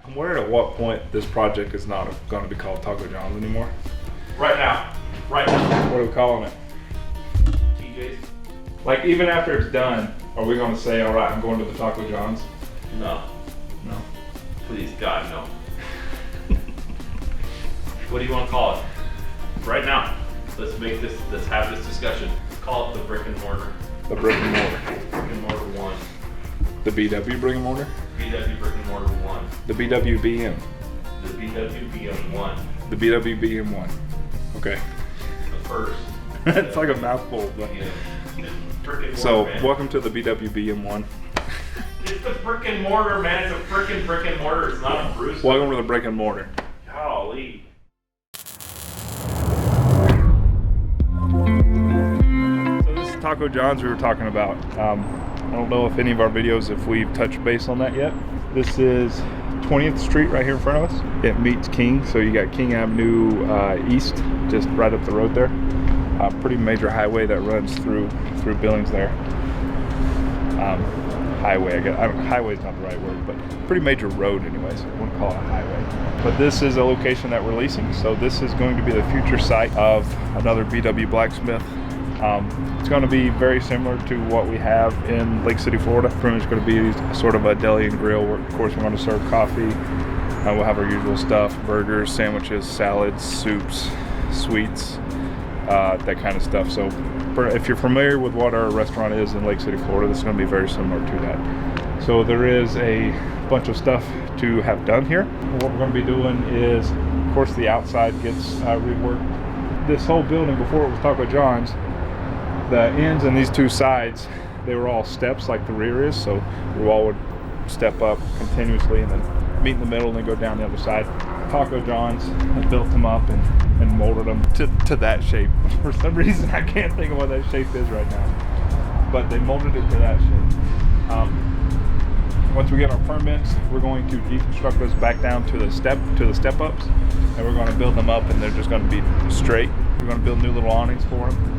I'm wondering at what point this project is not going to be called Taco John's anymore. Right now. Right now. What are we calling it? TJ's? Like, even after it's done, are we going to say, all right, I'm going to the Taco John's? No. No. Please, God, no. What do you want to call it? Right now. Let's have this discussion. Call it the brick and mortar. The brick and mortar. Brick and mortar 1. The BW brick and mortar? BW brick and mortar 1. The BW BM. The BW BM 1. The BW BM 1. Okay. The first. It's like a mouthful, but. Yeah. Brick and So, mortar, man. welcome to the BW BM 1. It's the brick and mortar, man. It's a frickin' brick and mortar. It's not a Bruce. Welcome to the brick and mortar. Golly. So this is Taco John's we were talking about. I don't know if any of our videos, if we've touched base on that yet. This is 20th Street right here in front of us. It meets King, so you got King Avenue East, just right up the road there. Pretty major highway that runs through Billings there. Highway, I guess. Highway's not the right word, but pretty major road anyways. I wouldn't call it a highway. But this is a location that we're leasing, so this is going to be the future site of another BW Blacksmith. It's going to be very similar to what we have in Lake City, Florida. Pretty much going to be sort of a deli and grill where, of course, we're going to serve coffee. We'll have our usual stuff, burgers, sandwiches, salads, soups, sweets, that kind of stuff. So if you're familiar with what our restaurant is in Lake City, Florida, this is going to be very similar to that. So there is a bunch of stuff to have done here. What we're going to be doing is, of course, the outside gets reworked. This whole building, before it was Taco John's, the ends and these two sides, they were all steps like the rear is, so the wall would step up continuously and then meet in the middle and then go down the other side. Taco John's has built them up and molded them to that shape. For some reason, I can't think of what that shape is right now, but they molded it to that shape. Once we get our permits, we're going to deconstruct those back down to the step ups, and we're going to build them up, and they're just going to be straight. We're going to build new little awnings for them.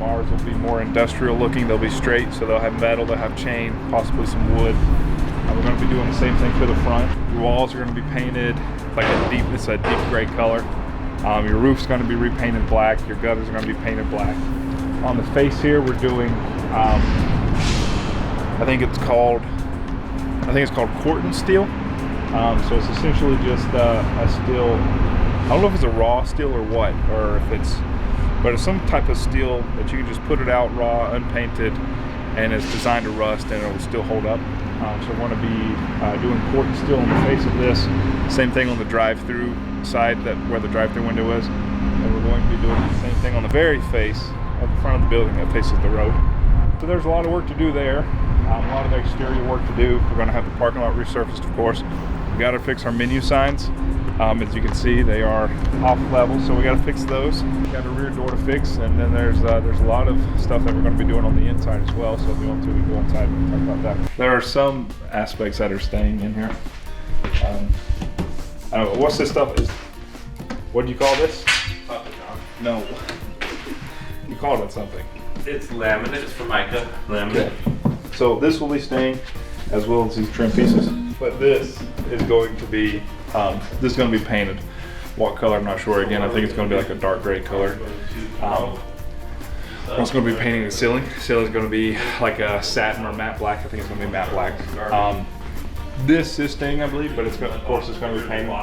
Ours will be more industrial looking. They'll be straight, so they'll have metal, they'll have chain, possibly some wood. We're going to be doing the same thing to the front. Your walls are going to be painted like it's a deep gray color. Your roof's going to be repainted black. Your gutters are going to be painted black. On the face here, we're doing, I think it's called Quinton steel. So it's essentially just a steel. I don't know if it's a raw steel or what, or if it's. But it's some type of steel that you can just put it out raw, unpainted, and it's designed to rust and it will still hold up. So we're going to be doing Quinton steel on the face of this. Same thing on the drive-through side, where the drive-through window is. And we're going to be doing the same thing on the very face of the front of the building that faces the road. So there's a lot of work to do there. A lot of exterior work to do. We're going to have the parking lot resurfaced, of course. We got to fix our menu signs. As you can see, they are off level, so we got to fix those. We got a rear door to fix, and then there's a lot of stuff that we're going to be doing on the inside as well. So if you want to, we can go inside and talk about that. There are some aspects that are staying in here. I don't know, what's this stuff? What do you call this? Taco John. No, you called it something. It's laminate. It's Formica laminate. Okay. So this will be staying, as well as these trim pieces. But this is going to be painted. What color, I'm not sure. Again, I think it's going to be like a dark gray color. We're also going to be painting the ceiling. The ceiling is going to be like a satin or matte black. I think it's going to be matte black. This is staying, I believe, but of course it's going to be painted.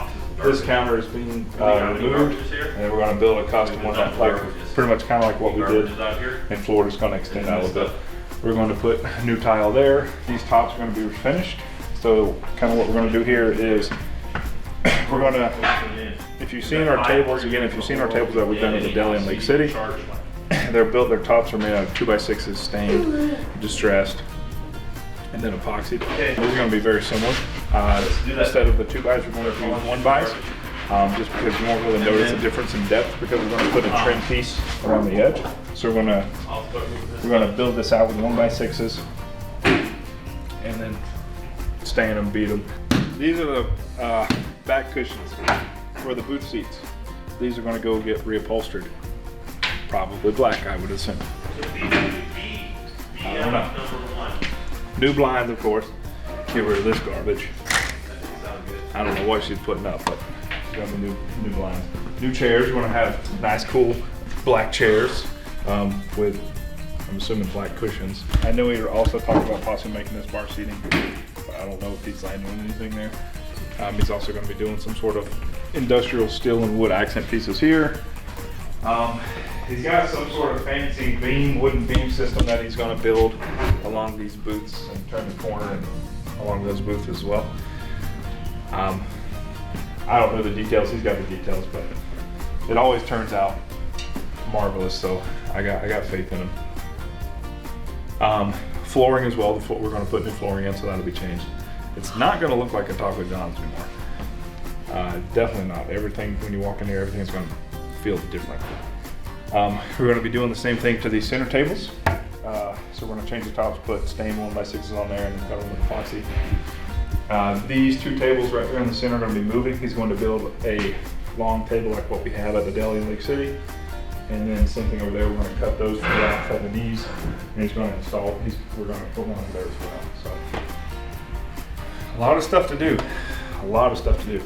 This counter is being removed, and we're going to build a custom one that, like, pretty much kind of like what we did in Florida. It's going to extend out a little bit. We're going to put a new tile there. These tops are going to be finished. So kind of what we're going to do here is we're going to, if you've seen our tables that we've done at the deli in Lake City, their tops are made out of 2x6s stained, distressed, and then epoxied. These are going to be very similar. Instead of the 2x, we're going to use 1x, just because you won't really notice a difference in depth, because we're going to put a trim piece around the edge. So we're going to build this out with 1x6s, and then stain them, beat them. These are the back cushions for the boot seats. These are going to go get reupholstered. Probably black, I would assume. I don't know. New blinds, of course. Get rid of this garbage. I don't know what she's putting up, but she's got the new blinds. New chairs. We're gonna have nice, cool black chairs with, I'm assuming, black cushions. I know we were also talking about possibly making this bar seating, but I don't know if he's landing on anything there. He's also going to be doing some sort of industrial steel and wood accent pieces here. He's got some sort of fancy wooden beam system that he's going to build along these booths and turn the corner and along those booths as well. I don't know the details. He's got the details, but it always turns out marvelous. So I got faith in him. Flooring as well. We're going to put new flooring in, so that'll be changed. It's not going to look like a Taco John's anymore. Definitely not. Everything, when you walk in here, everything's going to feel different. We're going to be doing the same thing to these center tables. So we're going to change the tops, put stained 1x6s on there, and cover them with epoxy. These two tables right there in the center are going to be moving. He's going to build a long table like what we have at the deli in Lake City. And then same thing over there, we're going to cut those out, cut the knees, and he's going to install, we're going to put one in there as well. So a lot of stuff to do, a lot of stuff to do.